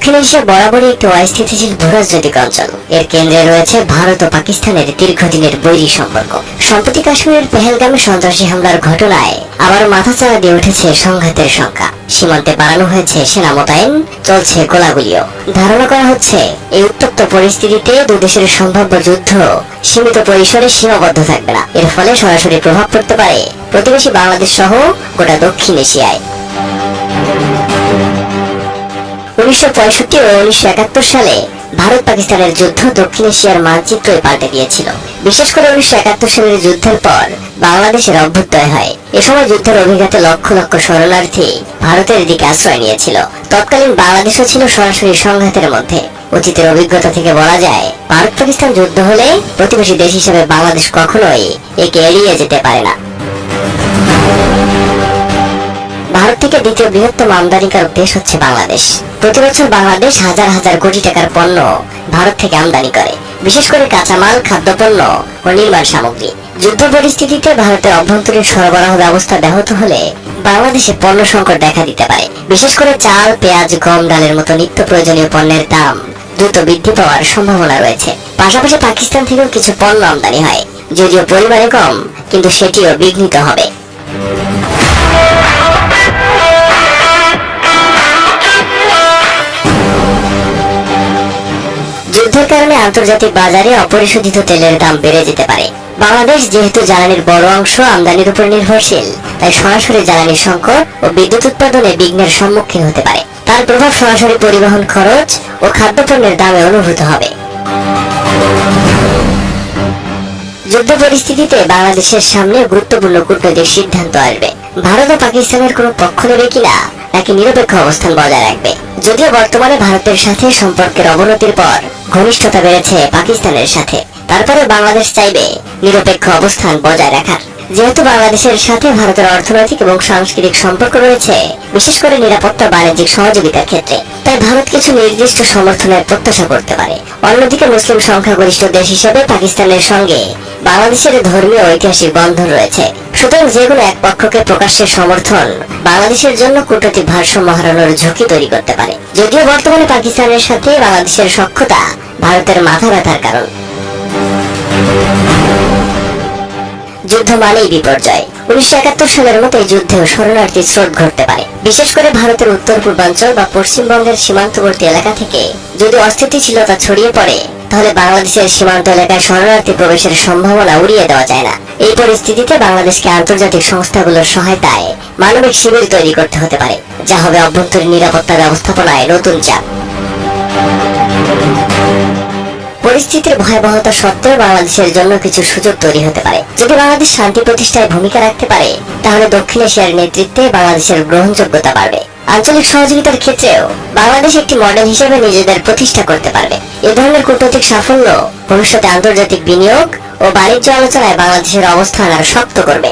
দক্ষিণ এশিয়া বরাবরই একটি অস্থিতিশীল ভূরাজনৈতিক অঞ্চল। এর কেন্দ্রে রয়েছে ভারত ও পাকিস্তানের দীর্ঘদিনের বৈরী সম্পর্ক। সম্প্রতি কাশ্মীরের পেহেলগামে সন্ত্রাসী হামলার ঘটনায় আবারও মাথাচাড়া দিয়ে উঠেছে সংঘাতের সংখ্যা। সীমান্তে বাড়ানো হয়েছে সেনা মোতায়েন, চলছে গোলাগুলিও। ধারণা করা হচ্ছে এই উত্তপ্ত পরিস্থিতিতে দুদেশের সম্ভাব্য যুদ্ধ সীমিত পরিসরে সীমাবদ্ধ থাকবে না। এর ফলে সরাসরি প্রভাব পড়তে পারে প্রতিবেশী বাংলাদেশ সহ গোটা দক্ষিণ এশিয়ায়। 1965 ও 1971 সালে ভারত পাকিস্তানের যুদ্ধ দক্ষিণ এশিয়ার মানচিত্রই পাল্টে দিয়েছিল। বিশেষ করে 1971 সালের যুদ্ধের পর বাংলাদেশের অভ্যুদয় হয়। এ সময় যুদ্ধের অভিঘাতে লক্ষ লক্ষ শরণার্থী ভারতের দিকে আশ্রয় নিয়েছিল। তৎকালীন বাংলাদেশও ছিল সরাসরি সংঘাতের মধ্যে। অতীতের অভিজ্ঞতা থেকে বলা যায়, ভারত পাকিস্তান যুদ্ধ হলে প্রতিবেশী দেশ হিসেবে বাংলাদেশ কখনোই একে এড়িয়ে যেতে পারে না। ভারত থেকে দ্বিতীয় বৃহত্তম আমদানিকারক দেশ হচ্ছে বাংলাদেশ। প্রতি বছর বাংলাদেশ হাজার হাজার কোটি টাকার পণ্য ভারত থেকে আমদানি করে, বিশেষ করে কাঁচামাল, খাদ্যপণ্য ও নির্মাণ সামগ্রী। যুদ্ধ পরিস্থিতিতে ভারতের অভ্যন্তরীণ সরবরাহ ব্যবস্থা ব্যাহত হলে বাংলাদেশে পণ্য সংকট দেখা দিতে পারে। বিশেষ করে চাল, পেঁয়াজ, গম, ডালের মতো নিত্য প্রয়োজনীয় পণ্যের দাম দ্রুত বৃদ্ধি পাওয়ার সম্ভাবনা রয়েছে। পাশাপাশি পাকিস্তান থেকেও কিছু পণ্য আমদানি হয়, যদিও পরিমাণে কম, কিন্তু সেটিও বিঘ্নিত হবে। যুদ্ধের কারণে আন্তর্জাতিক বাজারে অপরিশোধিত তেলের দাম বেড়ে যেতে পারে। বাংলাদেশ যেহেতু জ্বালানির বড় অংশ আমদানির উপর নির্ভরশীল, তাই সরাসরি জ্বালানি সংকট ও বিদ্যুৎ উৎপাদনে বিঘ্নের সম্মুখীন হতে পারে। তার প্রভাব সরাসরি পরিবহন খরচ ও খাদ্যপণ্যের দামে অনুভূত হবে। যুদ্ধ পরিস্থিতিতে বাংলাদেশের সামনে গুরুত্বপূর্ণ কূটনৈতিক সিদ্ধান্ত আসবে। ভারত ও পাকিস্তানের কোনো পক্ষ নেবে কিনা, নাকি নিরপেক্ষ অবস্থান বজায় রাখবে। যদিও বর্তমানে ভারতের সাথে সম্পর্কের অবনতির পর ঘনিষ্ঠতা বেড়েছে পাকিস্তানের সাথে, তারপরে বাংলাদেশ চাইবে নিরপেক্ষ অবস্থান বজায় রাখার। যেহেতু বাংলাদেশের সাথে ভারতের অর্থনৈতিক এবং সাংস্কৃতিক সম্পর্ক রয়েছে, বিশেষ করে নিরাপত্তা, বাণিজ্যিক সহযোগিতার ক্ষেত্রে, তাই ভারত কিছু নির্দিষ্ট সমর্থনের প্রত্যাশা করতে পারে। অন্যদিকে মুসলিম সংখ্যাগরিষ্ঠ দেশ হিসেবে পাকিস্তানের সঙ্গে বাংলাদেশের ধর্মীয় ঐতিহাসিক বন্ধন রয়েছে। সুতরাং যেকোনো এক পক্ষকে প্রকাশ্যে সমর্থন বাংলাদেশের জন্য কূটনৈতিক ভারসাম্য হারানোর ঝুঁকি তৈরি করতে পারে। যদিও বর্তমানে পাকিস্তানের সাথে বাংলাদেশের সখ্যতা ভারতের মাথা ব্যথার কারণ। যুদ্ধ মানেই বিপর্যয়। 1971 সালের মতো এই যুদ্ধেও শরণার্থী স্রোত ঘটতে পারে। বিশেষ করে ভারতের উত্তর পূর্বাঞ্চল বা পশ্চিমবঙ্গের সীমান্তবর্তী এলাকা থেকে যদি অস্থিতিশীলতা ছড়িয়ে পড়ে, তাহলে বাংলাদেশের সীমান্ত এলাকায় শরণার্থী প্রবেশের সম্ভাবনা উড়িয়ে দেওয়া যায় না। এই পরিস্থিতিতে বাংলাদেশকে আন্তর্জাতিক সংস্থাগুলোর সহায়তায় মানবিক শিবির তৈরি করতে হতে পারে, যা হবে অভ্যন্তরীণ নিরাপত্তা ব্যবস্থাপনায় নতুন চাপ। পরিস্থিতির ভয়াবহতা সত্ত্বেও বাংলাদেশের জন্য কিছু সুযোগ তৈরি হতে পারে। যদি বাংলাদেশ শান্তি প্রতিষ্ঠায় ভূমিকা রাখতে পারে, তাহলে দক্ষিণ এশিয়ার নেতৃত্বে বাংলাদেশের গ্রহণযোগ্যতা বাড়বে। আঞ্চলিক সহযোগিতার ক্ষেত্রেও বাংলাদেশ একটি মডেল হিসেবে নিজেদের প্রতিষ্ঠা করতে পারবে। এ ধরনের কূটনৈতিক সাফল্য ভবিষ্যতে আন্তর্জাতিক বিনিয়োগ ও বাণিজ্য আলোচনায় বাংলাদেশের অবস্থান আরো শক্ত করবে।